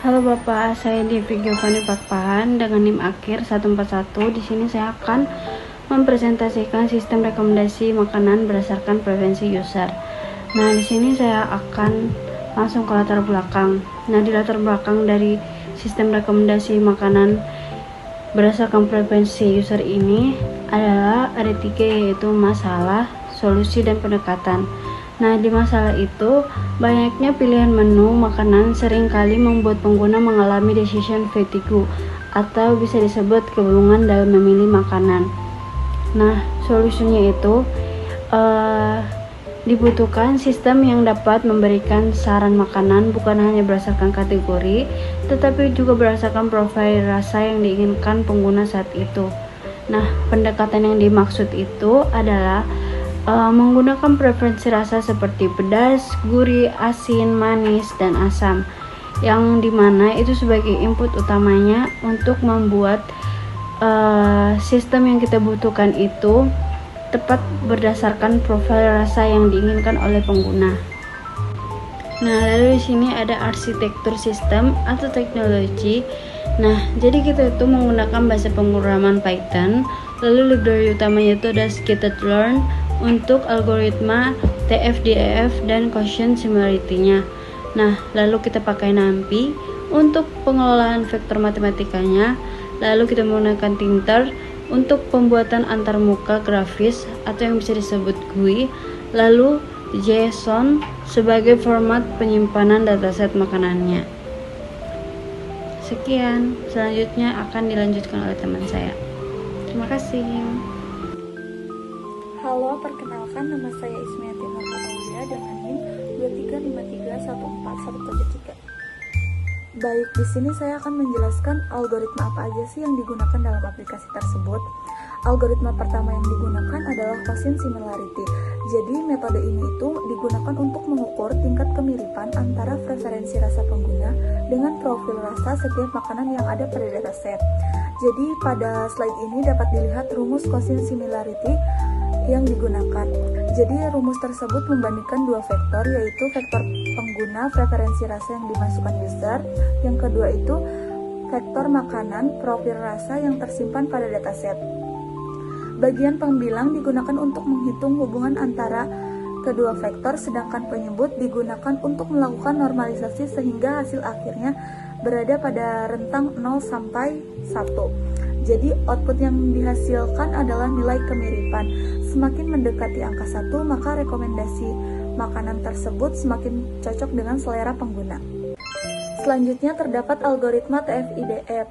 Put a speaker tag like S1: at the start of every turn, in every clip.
S1: Halo Bapak, saya Devi Giovanni Pakpahan dengan NIM akhir 141. Di sini saya akan mempresentasikan sistem rekomendasi makanan berdasarkan preferensi user. Nah, di sini saya akan langsung ke latar belakang. Nah, di latar belakang dari sistem rekomendasi makanan berdasarkan preferensi user ini adalah ada 3, yaitu masalah, solusi, dan pendekatan. Nah, di masalah itu, banyaknya pilihan menu makanan seringkali membuat pengguna mengalami decision fatigue atau bisa disebut kebingungan dalam memilih makanan. Nah, solusinya itu dibutuhkan sistem yang dapat memberikan saran makanan bukan hanya berdasarkan kategori, tetapi juga berdasarkan profil rasa yang diinginkan pengguna saat itu. Nah, pendekatan yang dimaksud itu adalah menggunakan preferensi rasa seperti pedas, gurih, asin, manis, dan asam, yang dimana itu sebagai input utamanya untuk membuat sistem yang kita butuhkan itu tepat berdasarkan profil rasa yang diinginkan oleh pengguna. Nah, lalu di sini ada arsitektur sistem atau teknologi. Nah, jadi kita itu menggunakan bahasa pemrograman Python, lalu library utamanya itu ada scikit-learn untuk algoritma TF-DEF dan quotient similarity-nya. Nah, lalu kita pakai NumPy untuk pengelolaan vektor matematikanya, lalu kita menggunakan Tintr untuk pembuatan antarmuka grafis atau yang bisa disebut GUI, lalu JSON sebagai format penyimpanan dataset makanannya. Sekian, selanjutnya akan dilanjutkan oleh teman saya. Terima kasih.
S2: Halo, perkenalkan nama saya Ismiati Nur Aulia dengan NIM 23531413. Baik, di sini saya akan menjelaskan algoritma apa aja sih yang digunakan dalam aplikasi tersebut. Algoritma pertama yang digunakan adalah quotient similarity. Jadi metode ini itu digunakan untuk mengukur tingkat kemiripan antara preferensi rasa pengguna dengan profil rasa setiap makanan yang ada pada dataset. Jadi pada slide ini dapat dilihat rumus quotient similarity yang digunakan. Jadi rumus tersebut membandingkan dua vektor, yaitu vektor pengguna preferensi rasa yang dimasukkan user, yang kedua itu vektor makanan profil rasa yang tersimpan pada dataset. Bagian pembilang digunakan untuk menghitung hubungan antara kedua vektor, sedangkan penyebut digunakan untuk melakukan normalisasi sehingga hasil akhirnya berada pada rentang 0 sampai 1. Jadi output yang dihasilkan adalah nilai kemiripan. Semakin mendekati angka 1, maka rekomendasi makanan tersebut semakin cocok dengan selera pengguna. Selanjutnya terdapat algoritma TF-IDF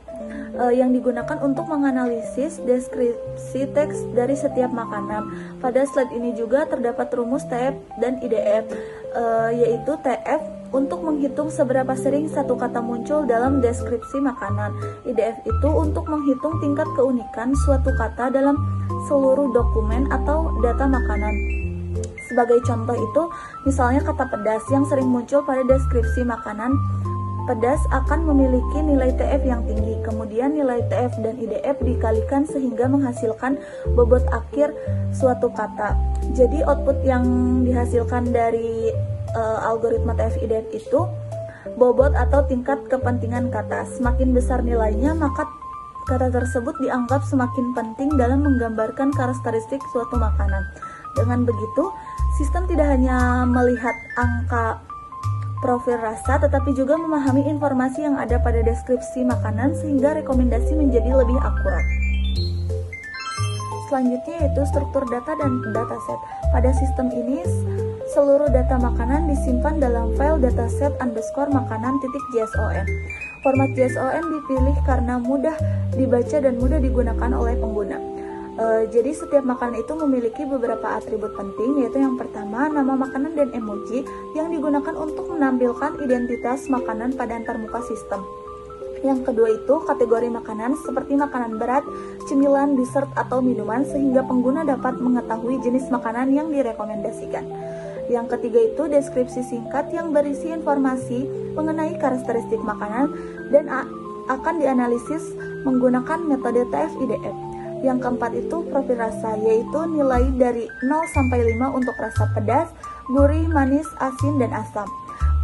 S2: yang digunakan untuk menganalisis deskripsi teks dari setiap makanan. Pada slide ini juga terdapat rumus TF dan IDF, yaitu TF untuk menghitung seberapa sering satu kata muncul dalam deskripsi makanan. IDF itu untuk menghitung tingkat keunikan suatu kata dalam seluruh dokumen atau data makanan. Sebagai contoh itu, misalnya kata pedas yang sering muncul pada deskripsi makanan. Pedas akan memiliki nilai TF yang tinggi, kemudian nilai TF dan IDF dikalikan sehingga menghasilkan bobot akhir suatu kata. Jadi output yang dihasilkan dari algoritma TF-IDF itu bobot atau tingkat kepentingan kata. Semakin besar nilainya, maka kata tersebut dianggap semakin penting dalam menggambarkan karakteristik suatu makanan. Dengan begitu, sistem tidak hanya melihat angka profil rasa, tetapi juga memahami informasi yang ada pada deskripsi makanan sehingga rekomendasi menjadi lebih akurat. Selanjutnya yaitu struktur data dan dataset. Pada sistem ini, seluruh data makanan disimpan dalam file dataset_makanan.json. Format JSON dipilih karena mudah dibaca dan mudah digunakan oleh pengguna. Jadi setiap makanan itu memiliki beberapa atribut penting, yaitu yang pertama nama makanan dan emoji yang digunakan untuk menampilkan identitas makanan pada antarmuka sistem. Yang kedua itu kategori makanan seperti makanan berat, cemilan, dessert, atau minuman sehingga pengguna dapat mengetahui jenis makanan yang direkomendasikan. Yang ketiga itu deskripsi singkat yang berisi informasi mengenai karakteristik makanan dan akan dianalisis menggunakan metode TF-IDF. Yang keempat itu profil rasa, yaitu nilai dari 0 sampai 5 untuk rasa pedas, gurih, manis, asin, dan asam.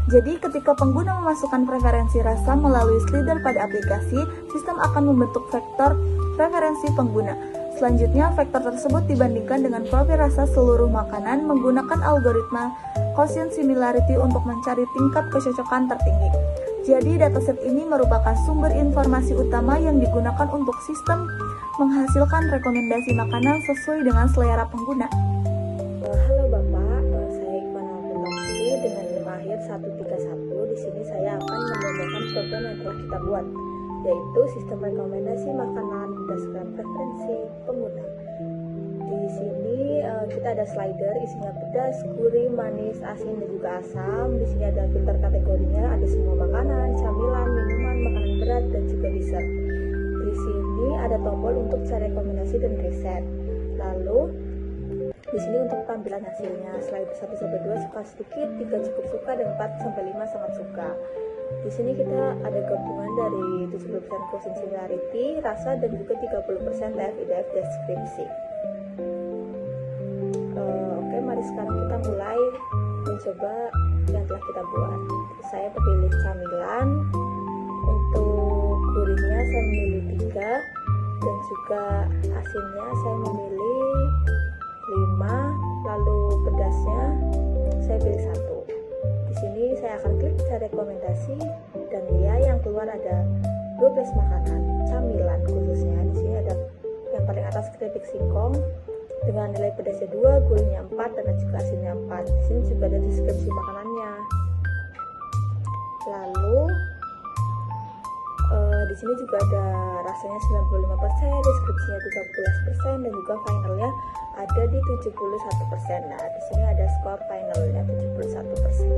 S2: Jadi ketika pengguna memasukkan preferensi rasa melalui slider pada aplikasi, sistem akan membentuk vektor preferensi pengguna. Selanjutnya, vektor tersebut dibandingkan dengan profil rasa seluruh makanan menggunakan algoritma quotient similarity untuk mencari tingkat kecocokan tertinggi. Jadi, dataset ini merupakan sumber informasi utama yang digunakan untuk sistem menghasilkan rekomendasi makanan sesuai dengan selera pengguna.
S3: Halo Bapak, saya Iqbal Alfitri dengan NIM akhir 131. Di sini saya akan membawakan program yang telah kita buat, yaitu sistem rekomendasi makanan berdasarkan preferensi pengguna. Di sini kita ada slider isinya pedas, gurih, manis, asin, dan juga asam. Di sini ada filter kategorinya, ada semua makanan, camilan, minuman, makanan berat, dan juga dessert. Di sini ada tombol untuk cari rekomendasi dan riset. Lalu di sini untuk tampilan hasilnya, slider 1-2 suka sedikit, 3 cukup suka, dan 4-5 sangat suka. Di sini kita ada gabungan dari 70% quotient similarity, rasa, dan juga 30% TF-IDF deskripsi. Oke, mari sekarang kita mulai mencoba yang telah kita buat. Saya pilih camilan. Untuk gurihnya saya memilih 3, dan juga asinnya saya memilih 5, lalu pedasnya saya pilih 1. Di sini saya akan klik cari rekomendasi, dan ya yang keluar ada 12 makanan camilan khususnya. Di sini ada yang paling atas keripik singkong dengan nilai pedasnya 2, gurihnya 4, dan juga asinnya 4. Di sini juga ada deskripsi makanannya. Lalu di sini juga ada rasanya 95%, deskripsinya 13%, dan juga finalnya ada di 71%. Nah, di sini ada skor finalnya 71%.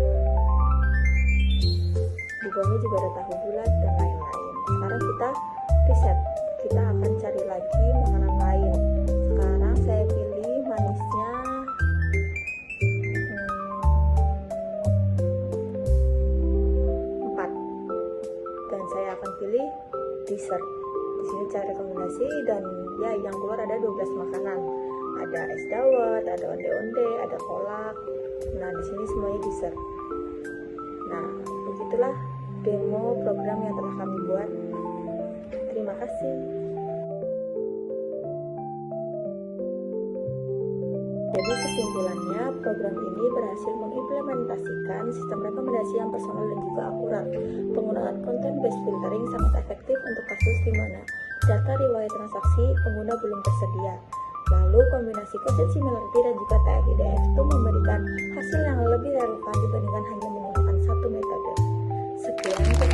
S3: Di bawahnya juga ada tahu bulat dan lain-lain. Sekarang kita riset. Kita akan cari lagi makanan lain. Sekarang saya pilih manisnya 4. Dan saya akan pilih dessert. Di sini cari rekomendasi, dan ya yang keluar ada 12 makanan. Ada es dawet, ada onde-onde, ada kolak. Nah, di sini semuanya dessert. Nah, begitulah demo program yang telah kami buat. Terima kasih. Jadi kesimpulannya, program ini berhasil mengimplementasikan sistem rekomendasi yang personal dan juga akurat. Penggunaan content-based filtering sangat efektif untuk kasus di mana data riwayat transaksi pengguna belum tersedia. Lalu kombinasi quotient similarity dan juga TF-IDF itu memberikan hasil yang lebih relevan dibandingkan hanya menggunakan satu metode. Sekian.